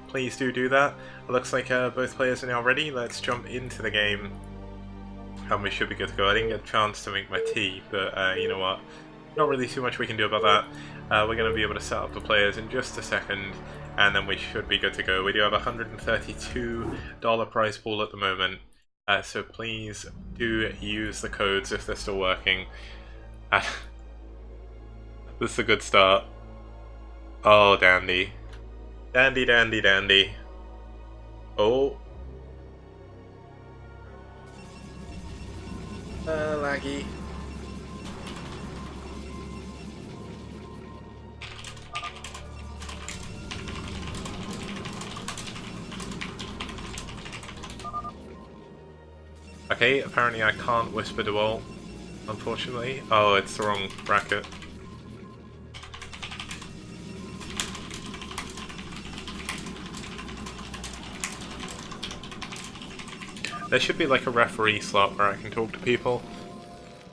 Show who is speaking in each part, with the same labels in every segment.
Speaker 1: please do that. It looks like both players are now ready. Let's jump into the game. And we should be good to go. I didn't get a chance to make my tea, but you know what? Not really too much we can do about that. We're going to be able to set up the players in just a second, and then we should be good to go. We do have a $132 prize pool at the moment, so please do use the codes if they're still working. This is a good start. Oh, dandy. Dandy, dandy, dandy. Oh. Laggy. Okay, apparently I can't whisper Dewalt, unfortunately. Oh, it's the wrong bracket. There should be like a referee slot where I can talk to people.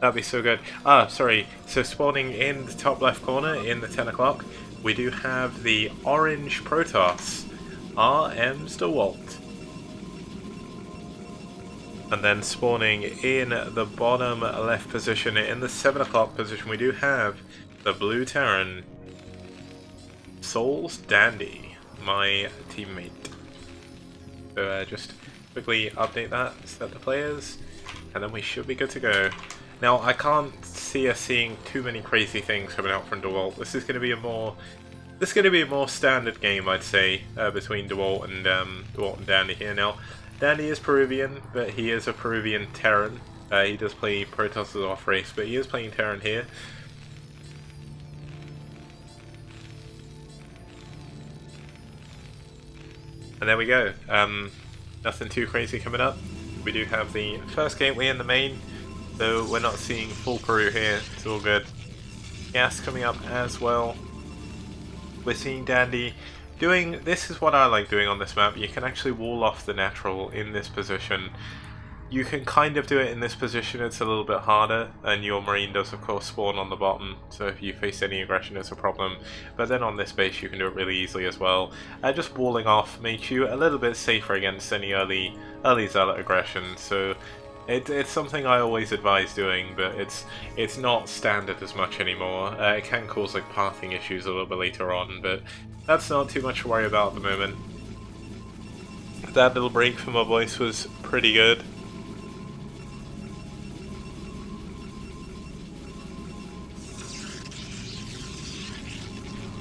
Speaker 1: That'd be so good. Ah, sorry. So spawning in the top left corner in the 10 o'clock, we do have the orange Protoss, RM's Dewalt. And then spawning in the bottom left position in the 7 o'clock position, we do have the blue Terran, SouL's Dandy, my teammate. So just quickly update that, set the players, and then we should be good to go. Now I can't see us seeing too many crazy things coming out from Dewalt. This is going to be a more standard game, I'd say, between Dewalt and Dandy here. Now Dandy is Peruvian, but he is a Peruvian Terran. He does play Protoss as off race, but he is playing Terran here. And there we go. Nothing too crazy coming up. We do have the first gateway in the main, so we're not seeing full Peru here. It's all good. Gas coming up as well. We're seeing Dandy doing, this is what I like doing on this map. You can actually wall off the natural in this position. You can kind of do it in this position, it's a little bit harder, and your marine does of course spawn on the bottom, so if you face any aggression it's a problem. But then on this base you can do it really easily as well. Just walling off makes you a little bit safer against any early zealot aggression, so it's something I always advise doing, but it's not standard as much anymore. It can cause like pathing issues a little bit later on, but that's not too much to worry about at the moment. That little break from my voice was pretty good.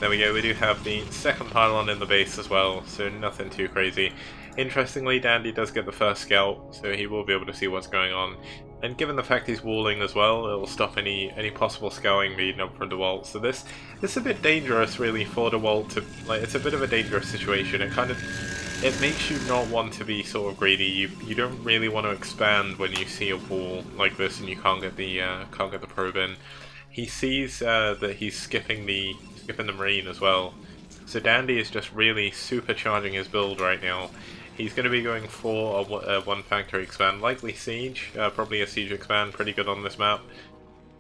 Speaker 1: There we go, we do have the second pylon in the base as well, so nothing too crazy. Interestingly, Dandy does get the first scout, so he will be able to see what's going on. And given the fact he's walling as well, it'll stop any possible scouting being up from Dewalt. So this is a bit dangerous really for Dewalt to, like, it's a bit of a dangerous situation. It makes you not want to be sort of greedy. You don't really want to expand when you see a wall like this and you can't get the probe in. He sees that he's skipping the marine as well. So Dandy is just really supercharging his build right now. He's going to be going for a one factory expand, likely siege, probably a siege expand, pretty good on this map.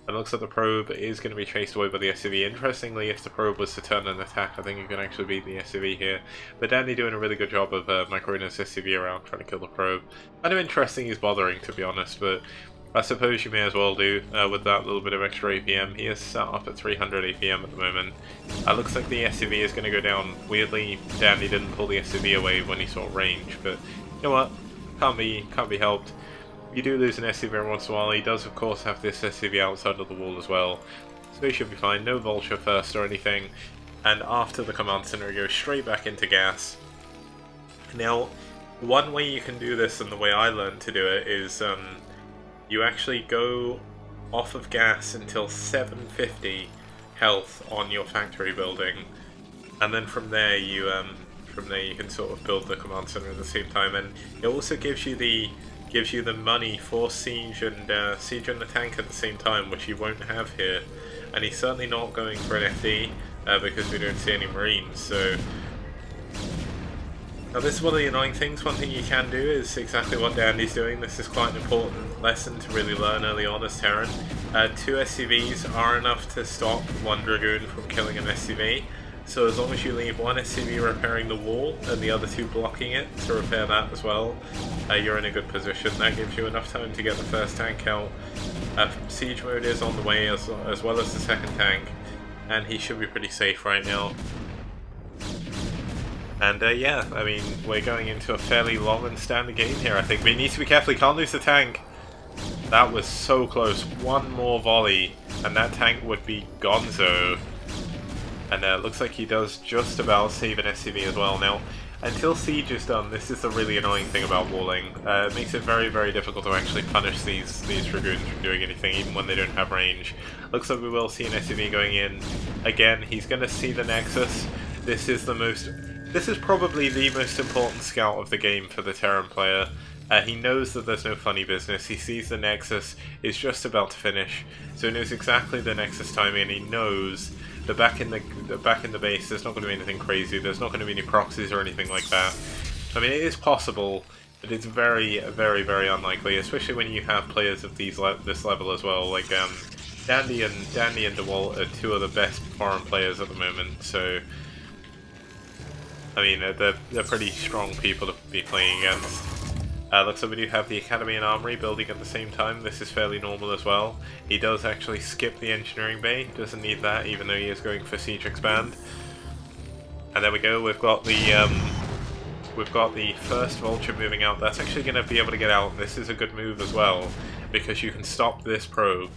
Speaker 1: It looks like the probe is going to be chased away by the SCV. Interestingly, if the probe was to turn an attack, I think it can actually beat the SCV here. But Dandy doing a really good job of microing his SCV around, trying to kill the probe. Kind of interesting he's bothering, to be honest, but I suppose you may as well do with that little bit of extra APM. He is set up at 300 APM at the moment. Looks like the SCV is going to go down. Weirdly, Dandy didn't pull the SCV away when he saw range, but you know what? Can't be helped. You do lose an SCV every once in a while. He does of course have this SCV outside of the wall as well, so he should be fine. No vulture first or anything, and after the command center, goes straight back into gas. Now, one way you can do this, and the way I learned to do it, is you actually go off of gas until 750 health on your factory building, and then from there you can sort of build the command center at the same time, and it also gives you the money for siege and the tank at the same time, which you won't have here. And he's certainly not going for an FD because we don't see any marines. So now this is one of the annoying things. One thing you can do is exactly what Dandy's doing. This is quite an important lesson to really learn early on as Terran. 2 SCVs are enough to stop 1 Dragoon from killing an SCV. So as long as you leave one SCV repairing the wall and the other two blocking it to repair that as well, you're in a good position. That gives you enough time to get the first tank out. Siege mode is on the way as well as the second tank, and he should be pretty safe right now. And yeah, I mean, we're going into a fairly long and standard game here, I think. We need to be careful, we can't lose the tank. That was so close. One more volley, and that tank would be gonzo. And it looks like he does just about save an SCV as well. Now, until siege is done, this is the really annoying thing about walling. It makes it very, very difficult to actually punish these Dragoons from doing anything, even when they don't have range. Looks like we will see an SCV going in. Again, he's going to see the Nexus. This is probably the most important scout of the game for the Terran player. He knows that there's no funny business. He sees the Nexus is just about to finish, so he knows exactly the Nexus timing, and he knows that back in the base there's not going to be anything crazy. There's not going to be any proxies or anything like that. I mean, it is possible, but it's very, very, very unlikely, especially when you have players of this level as well. Like Dandy and Dewalt are two of the best foreign players at the moment. So I mean, they're pretty strong people to be playing against. Looks like we do have the Academy and Armory building at the same time. This is fairly normal as well. He does actually skip the Engineering Bay, doesn't need that, even though he is going for Siege Expand. And there we go, we've got the first Vulture moving out. That's actually going to be able to get out. This is a good move as well, because you can stop this probe.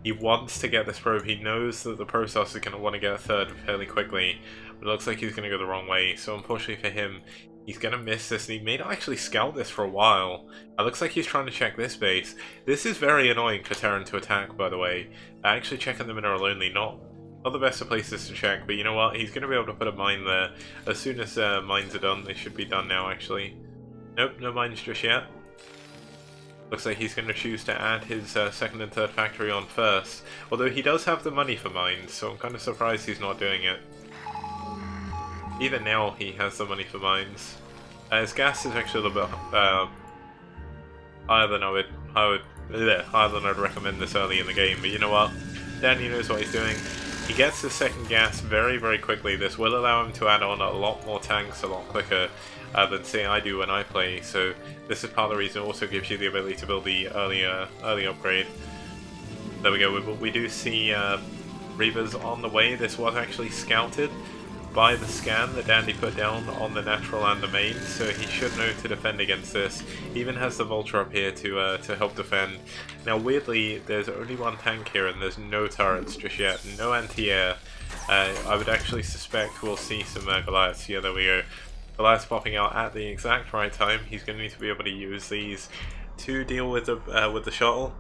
Speaker 1: He wants to get this probe. He knows that the Protoss is going to want to get a third fairly quickly, but it looks like he's going to go the wrong way. So unfortunately for him, he's going to miss this, and he may not actually scout this for a while. It looks like he's trying to check this base. This is very annoying for Terran to attack, by the way. Actually checking the mineral only, not the best of places to check, but you know what? He's going to be able to put a mine there. As soon as mines are done, they should be done now, actually. Nope, no mines just yet. Looks like he's going to choose to add his second and third factory on first. Although he does have the money for mines, so I'm kind of surprised he's not doing it. Even now, he has the money for mines. His gas is actually a little bit higher than I'd recommend this early in the game. But you know what? Danny knows what he's doing. He gets his second gas very, very quickly. This will allow him to add on a lot more tanks a lot quicker than say I do when I play. So this is part of the reason. It also gives you the ability to build the early upgrade. There we go. We do see Reavers on the way. This was actually scouted by the scan that Dandy put down on the natural and the main, so he should know to defend against this. He even has the Vulture up here to help defend. Now weirdly, there's only one tank here and there's no turrets just yet, no anti-air. I would actually suspect we'll see some Goliaths. Yeah, there we go. Goliaths popping out at the exact right time. He's going to need to be able to use these to deal with the shuttle.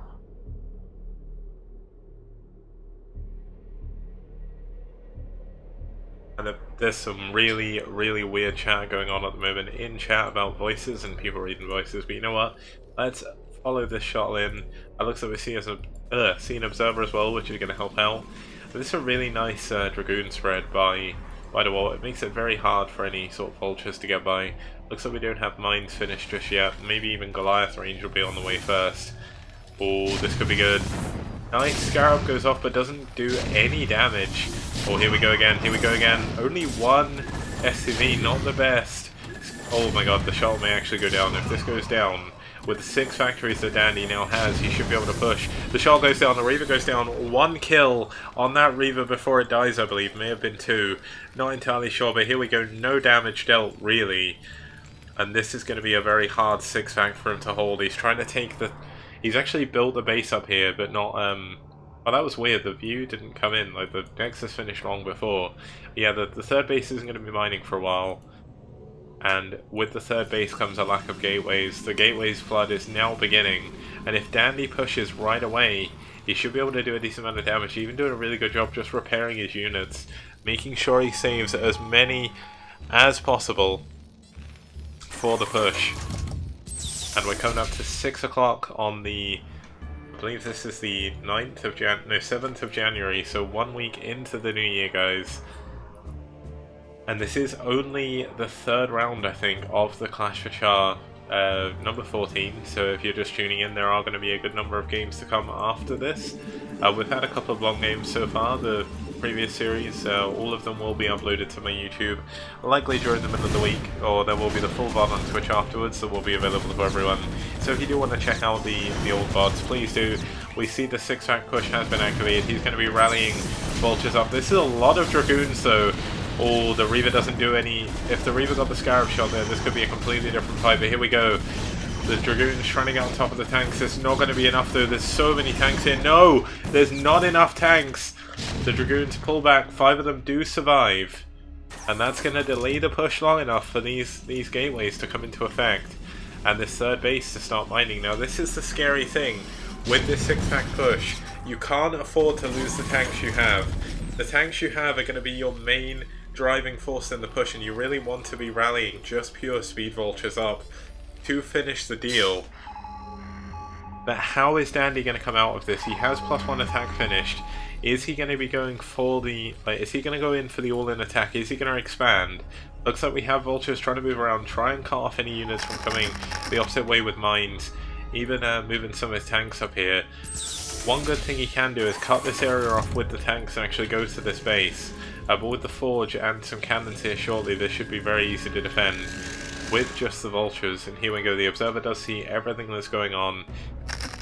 Speaker 1: And there's some really, really weird chat going on at the moment in chat about voices and people reading voices, but you know what? Let's follow this shuttle in. It looks like we see an observer as well, which is going to help out. But this is a really nice Dragoon spread by Dewalt. It makes it very hard for any sort of vultures to get by. Looks like we don't have mines finished just yet. Maybe even Goliath range will be on the way first. Oh, this could be good. Nice, Scarab goes off but doesn't do any damage. Oh, here we go again, Only one SCV, not the best. Oh my god, the shuttle may actually go down. If this goes down, with the 6 factories that Dandy now has, he should be able to push. The shuttle goes down, the Reaver goes down. 1 kill on that Reaver before it dies, I believe. May have been 2. Not entirely sure, but here we go. No damage dealt, really. And this is going to be a very hard 6-fact for him to hold. He's trying to take the... He's actually built the base up here, but not, oh, that was weird, the view didn't come in, like the Nexus finished long before. Yeah, the third base isn't going to be mining for a while. And with the third base comes a lack of gateways. The gateways flood is now beginning, and if Dandy pushes right away, he should be able to do a decent amount of damage, even doing a really good job just repairing his units, making sure he saves as many as possible for the push. And we're coming up to 6 o'clock on the, I believe this is the 7th of January, so 1 week into the new year, guys. And this is only the 3rd round, I think, of the Clash for Char, number 14. So if you're just tuning in, there are going to be a good number of games to come after this. We've had a couple of long games so far. The previous series. All of them will be uploaded to my YouTube, likely during the middle of the week, or there will be the full VOD on Twitch afterwards that will be available to everyone. So if you do want to check out the old VODs, please do. We see the 6-pack push has been activated. He's going to be rallying vultures up. This is a lot of Dragoons though. Oh, the Reaver doesn't do any... If the Reaver got the Scarab shot there, this could be a completely different fight, but here we go. The Dragoons trying to get on top of the tanks. It's not going to be enough though. There's so many tanks here. No! There's not enough tanks! The Dragoons pull back. 5 of them do survive. And that's going to delay the push long enough for these gateways to come into effect. And this third base to start mining. Now this is the scary thing. With this 6-pack push, you can't afford to lose the tanks you have. The tanks you have are going to be your main driving force in the push, and you really want to be rallying just pure speed vultures up to finish the deal. But how is Dandy going to come out of this? He has +1 attack finished. Is he going to be going for the... is he going to go in for the all-in attack? Is he going to expand? Looks like we have vultures trying to move around, try and cut off any units from coming the opposite way with mines. Even moving some of his tanks up here. One good thing he can do is cut this area off with the tanks and actually go to this base. But with the forge and some cannons here shortly, this should be very easy to defend with just the vultures. And here we go, the observer does see everything that's going on.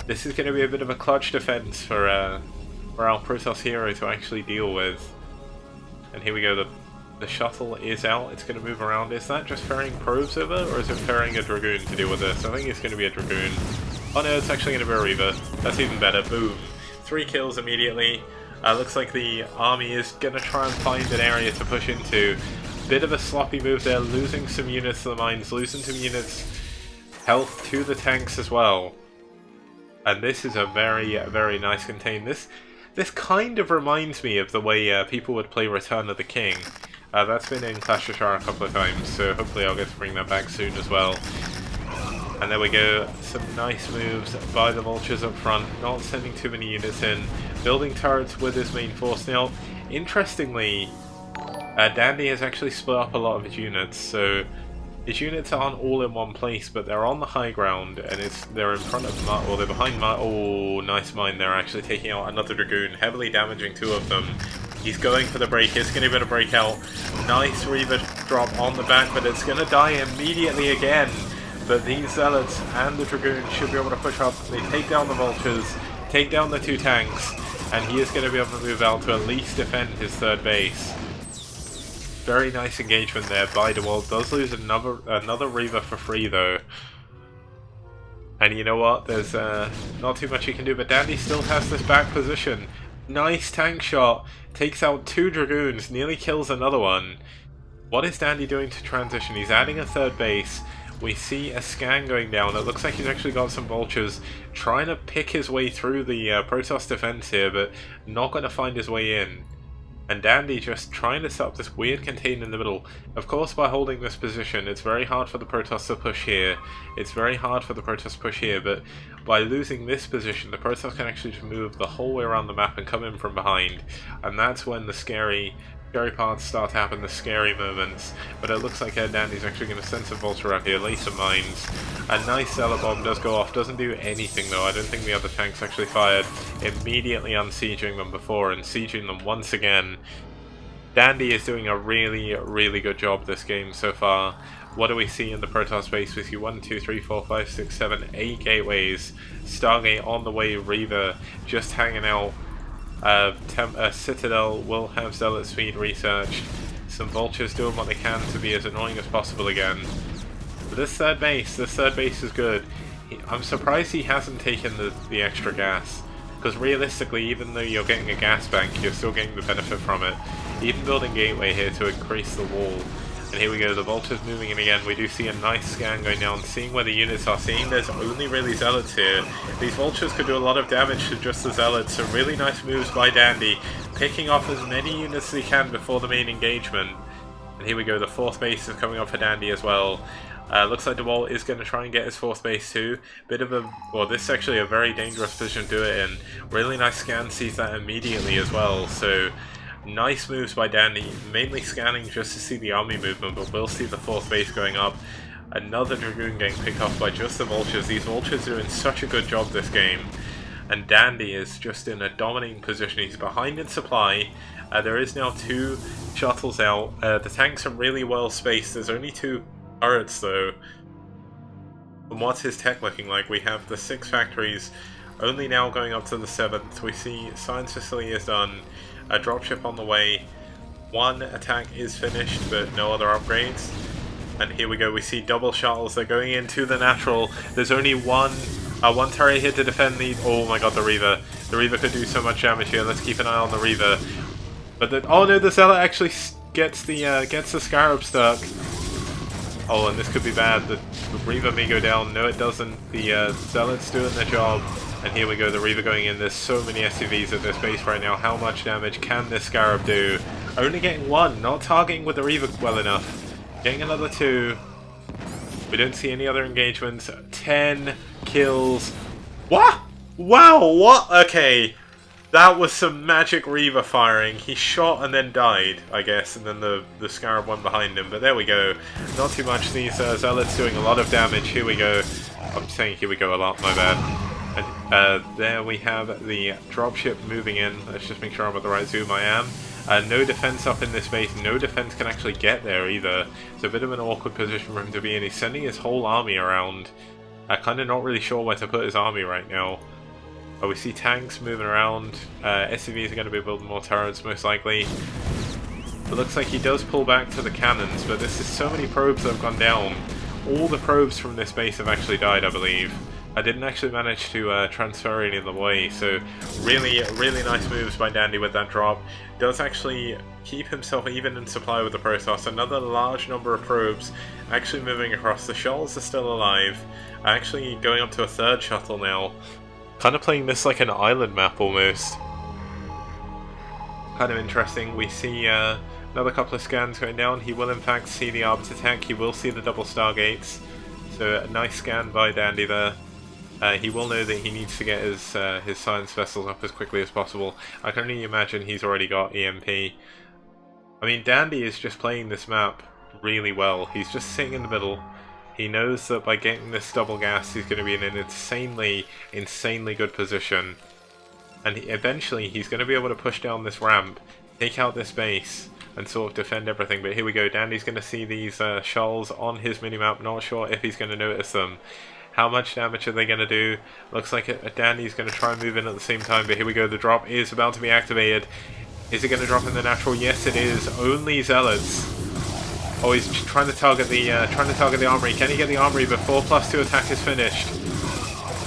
Speaker 1: This is going to be a bit of a clutch defense for our Protoss hero to actually deal with. And here we go, the shuttle is out, it's going to move around. Is that just ferrying probes over, or is it ferrying a Dragoon to deal with this? I think it's going to be a Dragoon. Oh no, it's actually going to be a Reaver. That's even better. Boom. 3 kills immediately. Looks like the army is going to try and find an area to push into. Bit of a sloppy move there, losing some units to the mines, losing some units health to the tanks as well. And this is a very, very nice contain. This kind of reminds me of the way people would play Return of the King. That's been in Clash of Shara a couple of times, so hopefully I'll get to bring that back soon as well. And there we go, some nice moves by the vultures up front, not sending too many units in, building turrets with his main force. Now, interestingly, Dandy has actually split up a lot of his units, so his units aren't all in one place, but they're on the high ground, and they're in front of or they're behind oh, nice mine. They're actually taking out another Dragoon, heavily damaging 2 of them. He's going for the break, it's going to be able to break out. Nice Reaver drop on the back, but it's going to die immediately again. But these Zealots and the Dragoons should be able to push up. They take down the Vultures, take down the 2 tanks, and he is going to be able to move out to at least defend his 3rd base. Very nice engagement there by Dewalt. Does lose another Reaver for free though. And you know what? There's not too much he can do, but Dandy still has this back position. Nice tank shot. Takes out 2 Dragoons, nearly kills another one. What is Dandy doing to transition? He's adding a 3rd base. We see a scan going down. It looks like he's actually got some vultures trying to pick his way through the Protoss defense here, but not going to find his way in. And Dandy just trying to set up this weird container in the middle. Of course, by holding this position, it's very hard for the Protoss to push here. It's very hard for the Protoss to push here, but by losing this position, the Protoss can actually just move the whole way around the map and come in from behind. And that's when the scary parts start to happen, the scary moments. But it looks like Dandy's actually going to send some Vulture up here, lay some mines. A nice Zealot bomb does go off, doesn't do anything though. I don't think the other tanks actually fired. Immediately unsieging them before and sieging them once again. Dandy is doing a really, really good job this game so far. What do we see in the Protoss base? We see 1, 2, 3, 4, 5, 6, 7, 8 gateways. Stargate on the way, Reaver just hanging out. Citadel will have Zealot speed researched. Some Vultures doing what they can to be as annoying as possible again. But this third base is good. I'm surprised he hasn't taken the extra gas. Because realistically, even though you're getting a gas bank, you're still getting the benefit from it. Even building gateway here to increase the wall. And here we go, the Vulture's moving in again. We do see a nice scan going down, seeing where the units are, seeing there's only really Zealots here. These Vultures could do a lot of damage to just the Zealots, so really nice moves by Dandy, picking off as many units as he can before the main engagement. And here we go, the 4th base is coming up for Dandy as well. Looks like Dewalt is going to try and get his 4th base too. Bit of a, well, this is actually a very dangerous position to do it in. Really nice scan, sees that immediately as well, so nice moves by Dandy, mainly scanning just to see the army movement, but we'll see the 4th base going up. Another Dragoon getting picked off by just the Vultures. These Vultures are doing such a good job this game. And Dandy is just in a dominating position. He's behind in supply, There is now 2 shuttles out. The tanks are really well spaced. There's only 2 turrets though. And what's his tech looking like? We have the 6 factories only now going up to the 7th. We see science facility is done. A dropship on the way. 1 attack is finished, but no other upgrades. And here we go, we see double shuttles. They're going into the natural. There's only one turret here to defend the... Oh my god, the Reaver. The Reaver could do so much damage here. Let's keep an eye on the Reaver. But the... Oh no, the Zealot actually gets the Scarab stuck. Oh, and this could be bad. The Reaver may go down. No, it doesn't. The Zealot's doing their job. And here we go, the Reaver going in. There's so many SCVs at this base right now. How much damage can this Scarab do? Only getting 1, not targeting with the Reaver well enough. Getting another 2. We don't see any other engagements. 10 kills. What? Wow, what? Okay. That was some magic Reaver firing. He shot and then died, I guess, and then the Scarab went behind him. But there we go. Not too much. These Zealots doing a lot of damage. Here we go. I'm saying here we go a lot, my bad. And there we have the dropship moving in. Let's just make sure I'm at the right zoom. I am. No defense up in this base. No defense can actually get there either. It's a bit of an awkward position for him to be in. He's sending his whole army around. Kind of not really sure where to put his army right now. We see tanks moving around. SCVs are going to be building more turrets most likely. It looks like he does pull back to the cannons, but this is so many probes that have gone down. All the probes from this base have actually died, I believe. I didn't actually manage to transfer any of them away, so really nice moves by Dandy with that drop. Does actually keep himself even in supply with the Protoss. Another large number of probes actually moving across. The shuttles are still alive. Actually going up to a 3rd shuttle now. Kind of playing this like an island map almost. Kind of interesting. We see another couple of scans going down. He will in fact see the Arbiter tank. He will see the double Stargates. So a nice scan by Dandy there. He will know that he needs to get his science vessels up as quickly as possible. I can only imagine he's already got EMP. I mean, Dandy is just playing this map really well. He's just sitting in the middle. He knows that by getting this double gas, he's going to be in an insanely good position. And eventually, he's going to be able to push down this ramp, take out this base, and sort of defend everything. But here we go. Dandy's going to see these shells on his minimap. Not sure if he's going to notice them. How much damage are they going to do? Looks like Dandy's going to try and move in at the same time, but here we go. The drop is about to be activated. Is it going to drop in the natural? Yes, it is. Only Zealots. Oh, he's trying to target the armory. Can he get the armory before +2 attack is finished?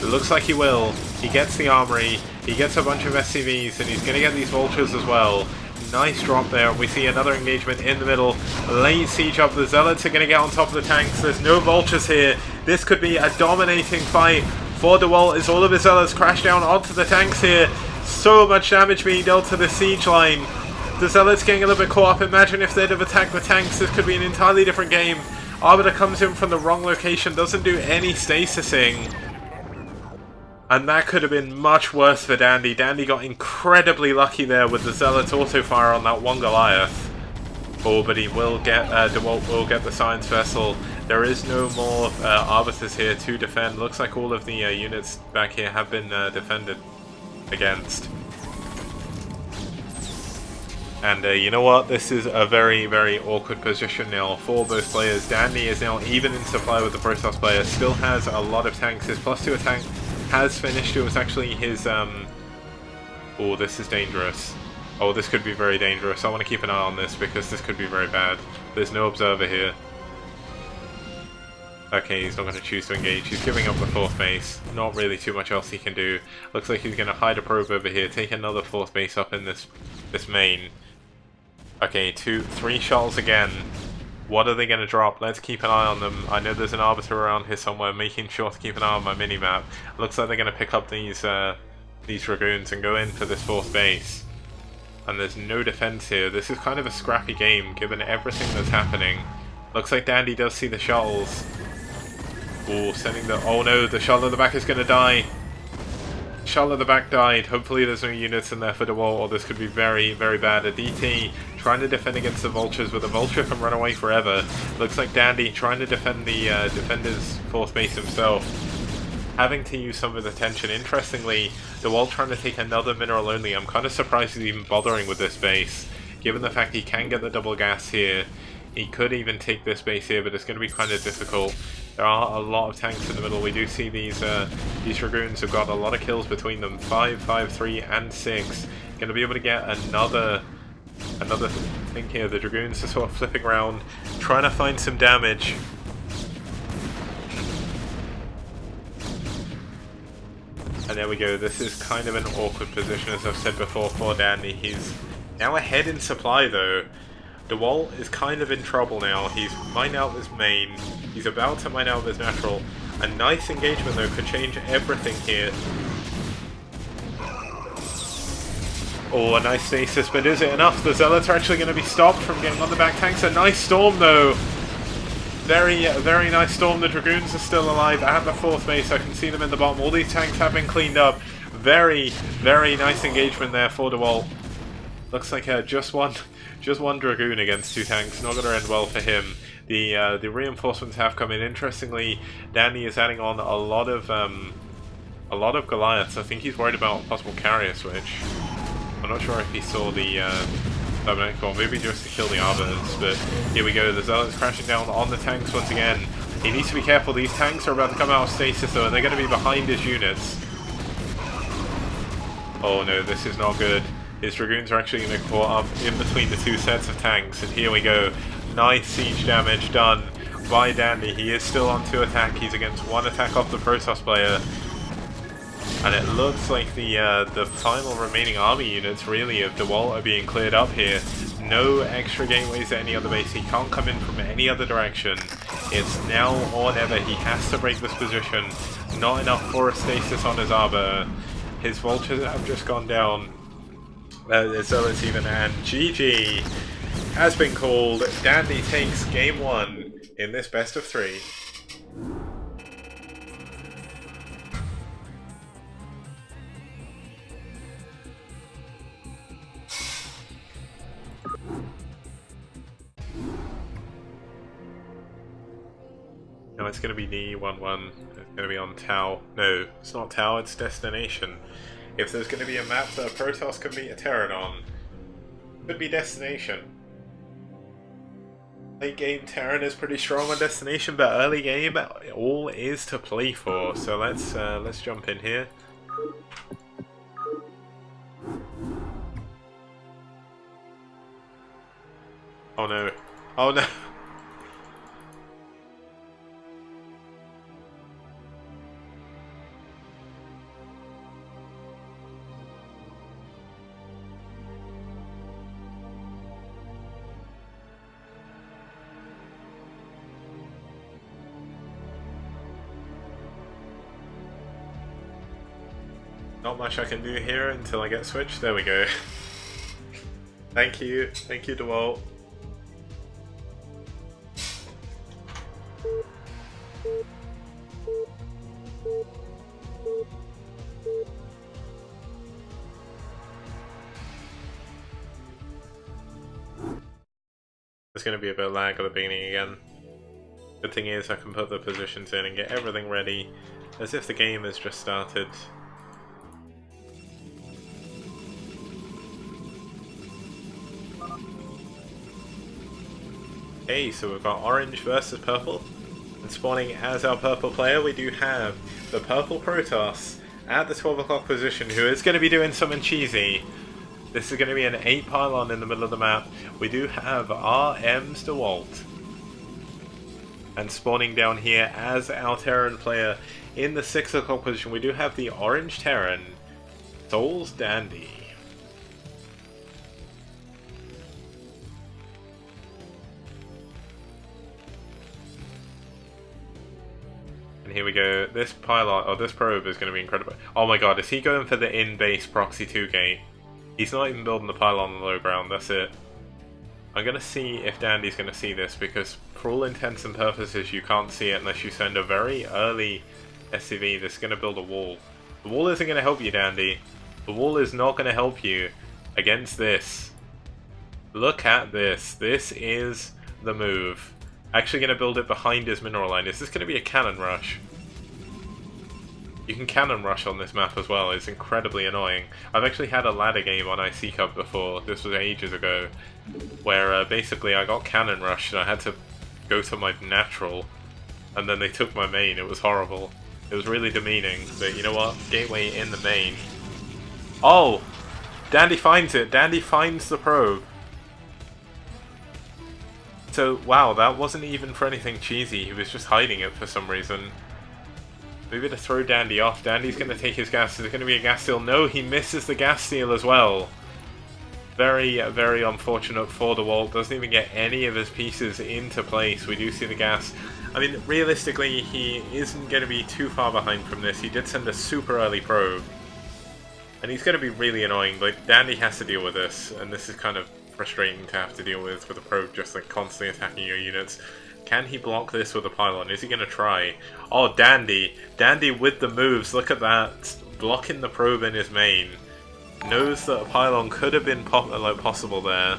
Speaker 1: It looks like he will. He gets the armory. He gets a bunch of SCVs, and he's going to get these vultures as well. Nice drop there. We see another engagement in the middle. Late siege up. The Zealots are going to get on top of the tanks. There's no vultures here. This could be a dominating fight for Dewalt as all of his Zealots crash down onto the tanks here. So much damage being dealt to the siege line. The Zealots getting a little bit caught up. Imagine if they'd have attacked the tanks. This could be an entirely different game. Arbiter comes in from the wrong location. Doesn't do any stasising. And that could have been much worse for Dandy. Dandy got incredibly lucky there with the Zealots auto fire on that one Goliath. Oh, but he will get, Dewalt will get the science vessel. There is no more Arbiters here to defend. Looks like all of the units back here have been defended against. And you know what? This is a very awkward position now for both players. Dandy is now even in supply with the Protoss player. Still has a lot of tanks. His +2 attack has finished. It was actually his oh, this is dangerous. Oh, this could be very dangerous. I want to keep an eye on this because this could be very bad. There's no observer here. Okay, he's not going to choose to engage. He's giving up the 4th base. Not really too much else he can do. Looks like he's going to hide a probe over here. Take another 4th base up in this main. Okay, 3 shuttles again. What are they going to drop? Let's keep an eye on them. I know there's an Arbiter around here somewhere, making sure to keep an eye on my minimap. Looks like they're going to pick up these Dragoons and go in for this 4th base. And there's no defense here. This is kind of a scrappy game, given everything that's happening. Looks like Dandy does see the shuttles. Oh, sending the... Oh no, the shuttle at the back is going to die. Shuttle at the back died. Hopefully there's no units in there for Dewalt, or this could be very bad. A DT trying to defend against the vultures, but the vulture can run away forever. Looks like Dandy trying to defend the defender's 4th base himself. having to use some of his attention. Interestingly, Dewalt trying to take another mineral only. I'm kind of surprised he's even bothering with this base, given the fact he can get the double gas here. He could even take this base here, but it's going to be kind of difficult. There are a lot of tanks in the middle. We do see these Dragoons have got a lot of kills between them. 5, 5, 3, and 6. Going to be able to get another thing here. The Dragoons are sort of flipping around, trying to find some damage. And there we go. This is kind of an awkward position, as I've said before, for Dandy. He's now ahead in supply, though. Dewalt is kind of in trouble now. He's mined out his main. He's about to mine out his natural. A nice engagement, though, could change everything here. Oh, a nice stasis, but is it enough? The Zealots are actually going to be stopped from getting on the back tanks. A nice storm, though. Very, very nice storm. The Dragoons are still alive at the 4th base. I can see them in the bottom. All these tanks have been cleaned up. Very, very nice engagement there for Dewalt. Looks like just one Dragoon against 2 tanks. Not going to end well for him. The reinforcements have come in. Interestingly, Dandy is adding on a lot of Goliaths. I think he's worried about a possible carrier switch. I'm not sure if he saw the or maybe just to kill the Arbiters, but here we go. The Zealots crashing down on the tanks once again. He needs to be careful. These tanks are about to come out of stasis, though, and they're going to be behind his units. Oh no, this is not good. His Dragoons are actually going to get caught up in between the 2 sets of tanks, and here we go. Nice siege damage done by Dandy. He is still on 2 attack. He's against 1 attack off the Protoss player. And it looks like the final remaining army units, really, of Dewalt are being cleared up here. No extra gateways at any other base. He can't come in from any other direction. It's now or never. He has to break this position. Not enough for a stasis on his Arbor. His Vultures have just gone down. Zealots even, and GG has been called. Dandy takes game 1 in this best of 3. No, it's going to be D11. It's going to be on Tau. No, it's not Tau, it's Destination. If there's going to be a map that Protoss can beat a Terran on, it could be Destination. Late game Terran is pretty strong on Destination, but early game all is to play for. So let's jump in here. Oh no! Oh no! Not much I can do here until I get switched. There we go. Thank you, Dewalt. There's going to be a bit of lag at the beginning again. Good thing is I can put the positions in and get everything ready as if the game has just started. Okay, so we've got orange versus purple, and spawning as our purple player we do have the purple Protoss at the 12 o'clock position, who is going to be doing something cheesy. This is going to be an 8 pylon in the middle of the map. We do have RM's Dewalt, and spawning down here as our Terran player in the 6 o'clock position we do have the orange Terran, SouL's Dandy. And here we go. This pylon, or this probe is going to be incredible. Oh my god, is he going for the in-base proxy 2 gate? He's not even building the pylon on the low ground, that's it. I'm going to see if Dandy's going to see this, because for all intents and purposes you can't see it unless you send a very early SCV that's going to build a wall. The wall isn't going to help you, Dandy. The wall is not going to help you against this. Look at this. This is the move. Actually going to build it behind his mineral line. Is this going to be a cannon rush? You can cannon rush on this map as well, it's incredibly annoying. I've actually had a ladder game on IC Cup before, this was ages ago, where basically I got cannon rushed and I had to go to my natural, and then they took my main. It was horrible. It was really demeaning, but you know what? Gateway in the main. Oh! Dandy finds it! Dandy finds the probe! So, wow, that wasn't even for anything cheesy, he was just hiding it for some reason. Maybe to throw Dandy off. Dandy's going to take his gas. Is it going to be a gas steal? No, he misses the gas steal as well. Very, very unfortunate for Dewalt. Doesn't even get any of his pieces into place. We do see the gas. I mean, realistically, he isn't going to be too far behind from this. He did send a super early probe. And he's going to be really annoying, but Dandy has to deal with this. And this is kind of frustrating to have to deal with a probe just like constantly attacking your units. Can he block this with a pylon? Is he going to try? Oh, Dandy. Dandy with the moves. Look at that. Blocking the probe in his main. Knows that a pylon could have been possible there.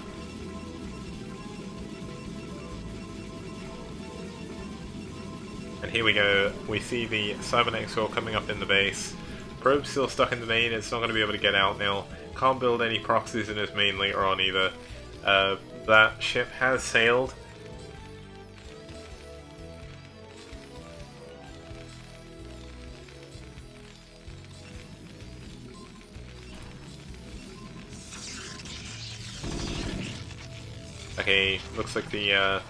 Speaker 1: And here we go. We see the Cybernetic Score coming up in the base. Probe's still stuck in the main. It's not going to be able to get out now. Can't build any proxies in his main later on either. That ship has sailed. Okay, looks like the,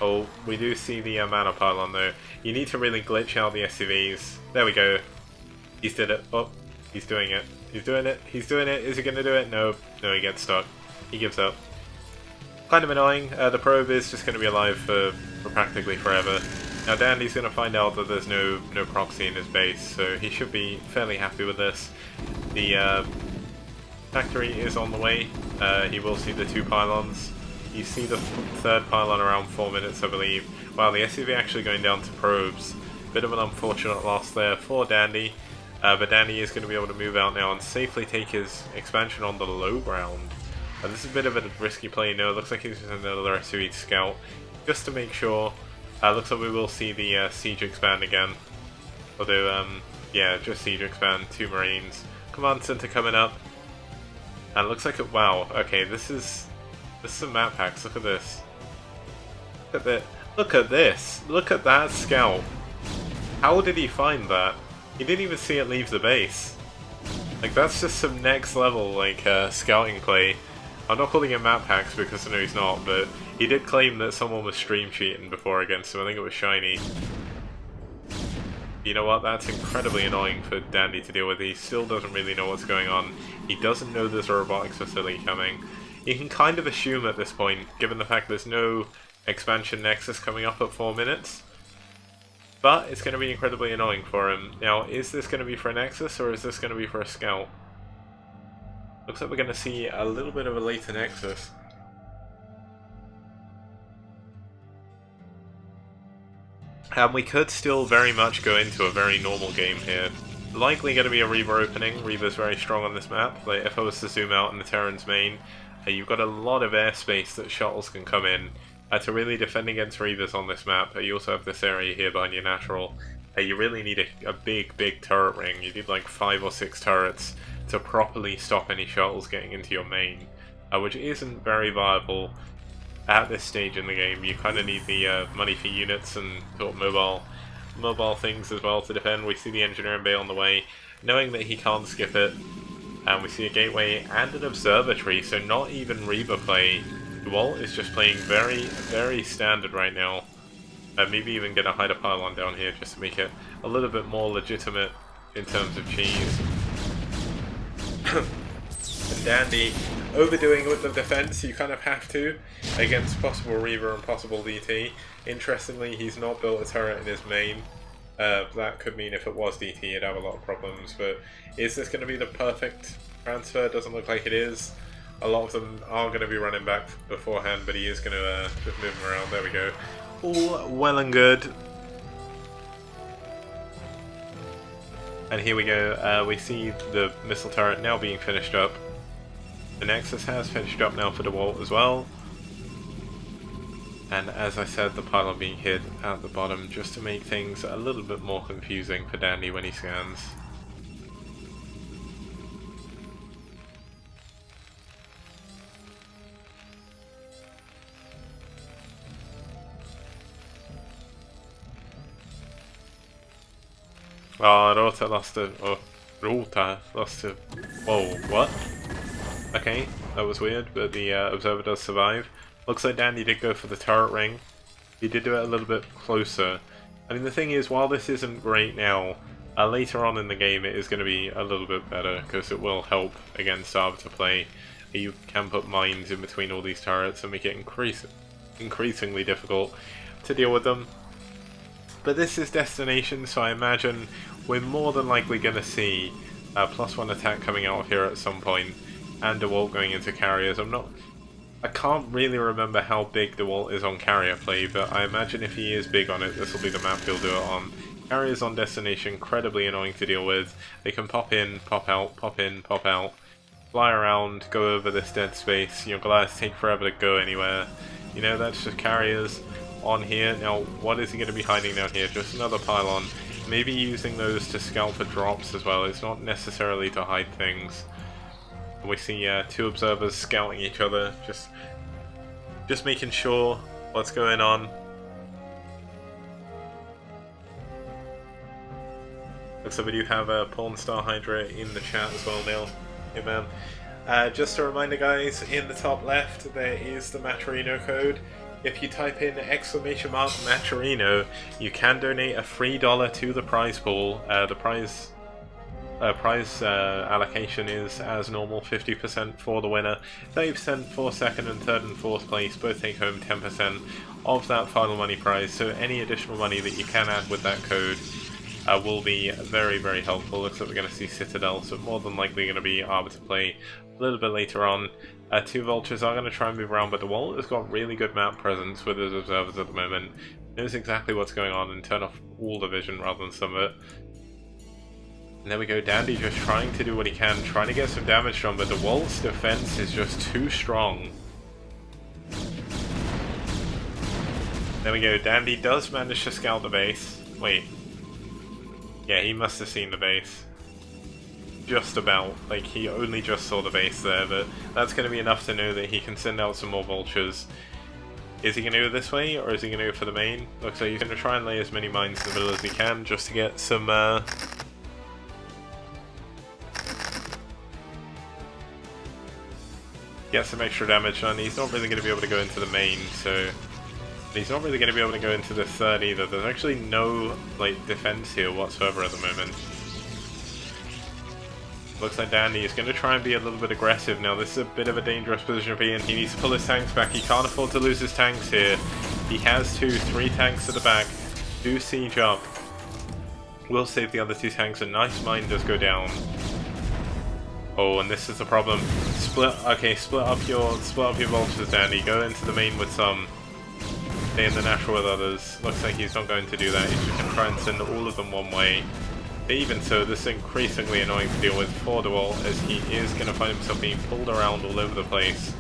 Speaker 1: oh, we do see the mana pylon though. You need to really glitch out the SCVs. There we go. He's did it. Oh, he's doing it. He's doing it. He's doing it. Is he going to do it? No. No, he gets stuck. He gives up. Kind of annoying. The probe is just going to be alive for practically forever. Now Dandy's going to find out that there's no proxy in his base, so he should be fairly happy with this. The factory is on the way. He will see the 2 pylons. You see the 3rd pylon around 4 minutes, I believe. Wow, the SCV actually going down to probes. Bit of an unfortunate loss there for Dandy. But Dandy is going to be able to move out now and safely take his expansion on the low ground. This is a bit of a risky play. No, it looks like he's using another SCV to scout. Just to make sure. Looks like we will see the siege expand again. Although, yeah, just siege expand, 2 marines. Command center coming up. And it looks like it, wow, okay, this is some map hacks. Look at this. Look at that. Look at this. Look at that scout. How did he find that? He didn't even see it leave the base. Like, that's just some next level, like, scouting play. I'm not calling him map hacks because I know he's not, but he did claim that someone was stream cheating before against him. I think it was Shiny. You know what? That's incredibly annoying for Dandy to deal with. He still doesn't really know what's going on. He doesn't know there's a robotics facility coming. You can kind of assume at this point, given the fact there's no expansion nexus coming up at 4 minutes. But it's going to be incredibly annoying for him. Now, is this going to be for a nexus or is this going to be for a scout? Looks like we're going to see a little bit of a later nexus. And we could still very much go into a very normal game here. Likely going to be a Reaver opening. Reaver's very strong on this map. Like, if I was to zoom out in the Terran's main, you've got a lot of airspace that shuttles can come in. To really defend against Reavers on this map, you also have this area here behind your natural. You really need a big turret ring. You need like 5 or 6 turrets to properly stop any shuttles getting into your main, which isn't very viable at this stage in the game. You kind of need the money for units and sort of mobile things as well to defend. We see the engineering bay on the way, knowing that he can't skip it. And we see a gateway and an observatory, so not even Reaver play. Dewalt is just playing very standard right now. Maybe even gonna hide a pylon down here just to make it a little bit more legitimate in terms of cheese. And Dandy overdoing it with the defense, you kind of have to, against possible Reaver and possible DT. Interestingly, he's not built a turret in his main. That could mean if it was DT, he'd have a lot of problems, but is this going to be the perfect transfer? Doesn't look like it is. A lot of them are going to be running back beforehand, but he is going to just move them around. There we go. All well and good. And here we go. We see the missile turret now being finished up. The Nexus has finished up now for Dewalt as well. And as I said, the pylon being hit at the bottom just to make things a little bit more confusing for Dandy when he scans. Oh, Rota lost to... Oh, Rota lost to... Whoa, what? Okay, that was weird, but the Observer does survive. Looks like Dandy did go for the turret ring. He did do it a little bit closer. I mean, the thing is, while this isn't great now, later on in the game it is going to be a little bit better, because it will help against Arbiter play. You can put mines in between all these turrets and make it increasingly difficult to deal with them. But this is Destination, so I imagine we're more than likely going to see a +1 attack coming out of here at some point, and Dewalt going into carriers. I can't really remember how big Dewalt is on carrier play, but I imagine if he is big on it, this will be the map he'll do it on. Carriers on Destination, incredibly annoying to deal with. They can pop in, pop out, pop in, pop out, fly around, go over this dead space. Your Goliaths take forever to go anywhere. You know, that's just carriers on here. Now, what is he going to be hiding down here? Just another pylon. Maybe using those to scout for drops as well. It's not necessarily to hide things. We see two observers scouting each other, just making sure what's going on. Looks like we do have a Porn Star Hydra in the chat as well now. Hey man. Just a reminder guys, in the top left there is the Maturino code. If you type in !Maturino, you can donate a free $1 to the prize pool. The prize allocation is as normal, 50% for the winner, 30% for second and third and fourth place, both take home 10% of that final money prize, so any additional money that you can add with that code will be very, very helpful. Looks like we're going to see Citadel, so more than likely going to be Arbiter play a little bit later on. Two Vultures are going to try and move around, but Dewalt has got really good map presence with his observers at the moment, knows exactly what's going on and turn off all the vision rather than some of it. And there we go, Dandy just trying to do what he can, trying to get some damage done, but Dewalt's defense is just too strong. There we go, Dandy does manage to scout the base. Wait. Yeah, he must have seen the base. Just about. Like, he only just saw the base there, but that's going to be enough to know that he can send out some more vultures. Is he going to go this way, or is he going to go for the main? Looks like he's going to try and lay as many mines in the middle as he can, just to get some, get some extra damage done. He's not really going to be able to go into the main, so he's not really going to be able to go into the third either. There's actually no like defense here whatsoever at the moment. Looks like Dandy is going to try and be a little bit aggressive now. This is a bit of a dangerous position to be in. He needs to pull his tanks back. He can't afford to lose his tanks here. He has three tanks at the back. Do siege up. Will save the other two tanks. A nice mine does go down. Oh, and this is the problem. Split up your vultures, Dandy. Go into the main with some. Stay in the natural with others. Looks like he's not going to do that. He's just going to try and send all of them one way. But even so, this is increasingly annoying to deal with for Dewalt, as he is going to find himself being pulled around all over the place.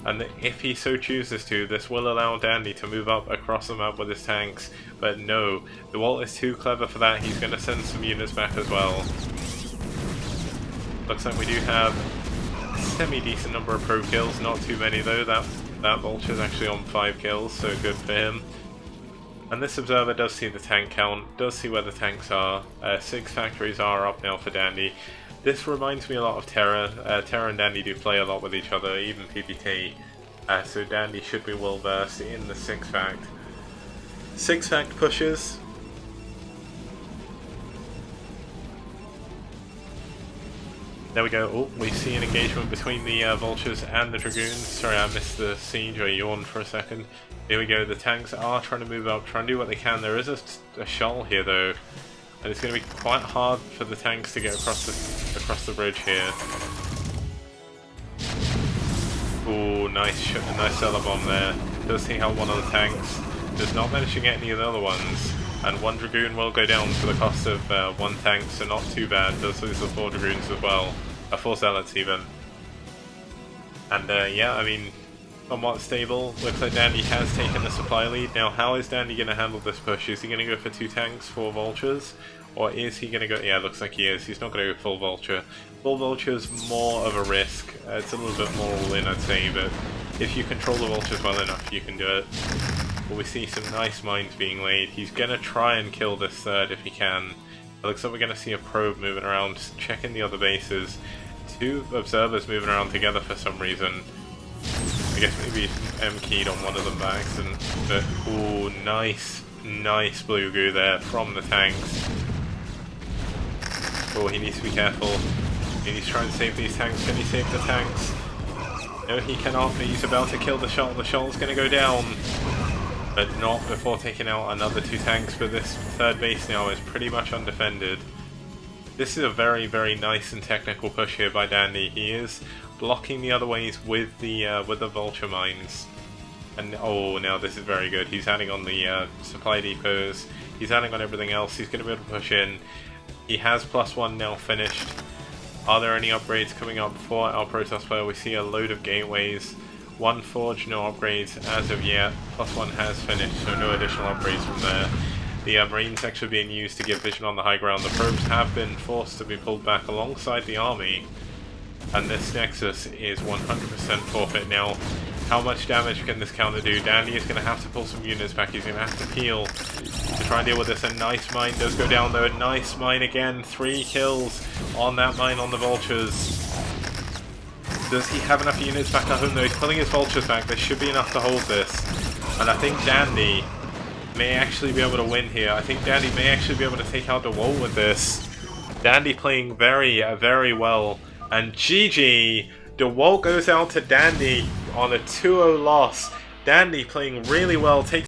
Speaker 1: And if he so chooses to, this will allow Dandy to move up across the map with his tanks. But no, Dewalt is too clever for that. He's going to send some units back as well. Looks like we do have a semi-decent number of pro kills, not too many though. That Vulture's actually on 5 kills, so good for him. And this observer does see the tank count, does see where the tanks are. 6 factories are up now for Dandy. This reminds me a lot of Terra. Terra and Dandy do play a lot with each other, even PvT. So Dandy should be well versed in the 6 fact. 6 fact pushes. There we go. Oh, we see an engagement between the Vultures and the Dragoons. Sorry, I missed the siege. I yawned for a second. Here we go. The tanks are trying to move up, trying to do what they can. There is a SouL here, though, and it's going to be quite hard for the tanks to get across the bridge here. Oh, nice cellar bomb there. Does take out one of the tanks. Does not manage to get any of the other ones. And 1 Dragoon will go down for the cost of 1 tank, so not too bad. Does lose the 4 Dragoons as well. 4 Zealots even. And yeah, I mean, somewhat stable. Looks like Dandy has taken the supply lead. Now, how is Dandy going to handle this push? Is he going to go for 2 tanks, 4 Vultures? Or is he going to go... Yeah, looks like he is. He's not going to go full Vulture. Full Vulture is more of a risk. It's a little bit more all-in, I'd say, but if you control the Vultures well enough, you can do it. But we see some nice mines being laid. He's going to try and kill this third if he can. It looks like we're going to see a probe moving around, checking the other bases. 2 observers moving around together for some reason. I guess maybe M-keyed on one of them by accident. But, ooh, nice blue goo there from the tanks. Oh, he needs to be careful. He needs to try and save these tanks. Can he save the tanks? No, he cannot, but he's about to kill the shuttle. The shuttle's going to go down. But not before taking out another 2 tanks, but this 3rd base now is pretty much undefended. This is a very, very nice and technical push here by Dandy. He is blocking the other ways with the vulture mines. And oh, now this is very good. He's adding on the supply depots. He's adding on everything else. He's going to be able to push in. He has +1 now finished. Are there any upgrades coming up for our Protoss player? We see a load of gateways. 1 forge, no upgrades as of yet. +1 has finished, so no additional upgrades from there. The Marines actually being used to give vision on the high ground. The probes have been forced to be pulled back alongside the army. And this Nexus is 100% forfeit now. How much damage can this counter do? Dandy is going to have to pull some units back. He's going to have to peel to try and deal with this. A nice mine does go down though. A nice mine again. 3 kills on that mine on the vultures. Does he have enough units back? I don't know. He's pulling his vultures back. There should be enough to hold this. And I think Dandy may actually be able to win here. I think Dandy may actually be able to take out Dewalt with this. Dandy playing very, very well. And GG! Dewalt goes out to Dandy on a 2-0 loss. Dandy playing really well, takes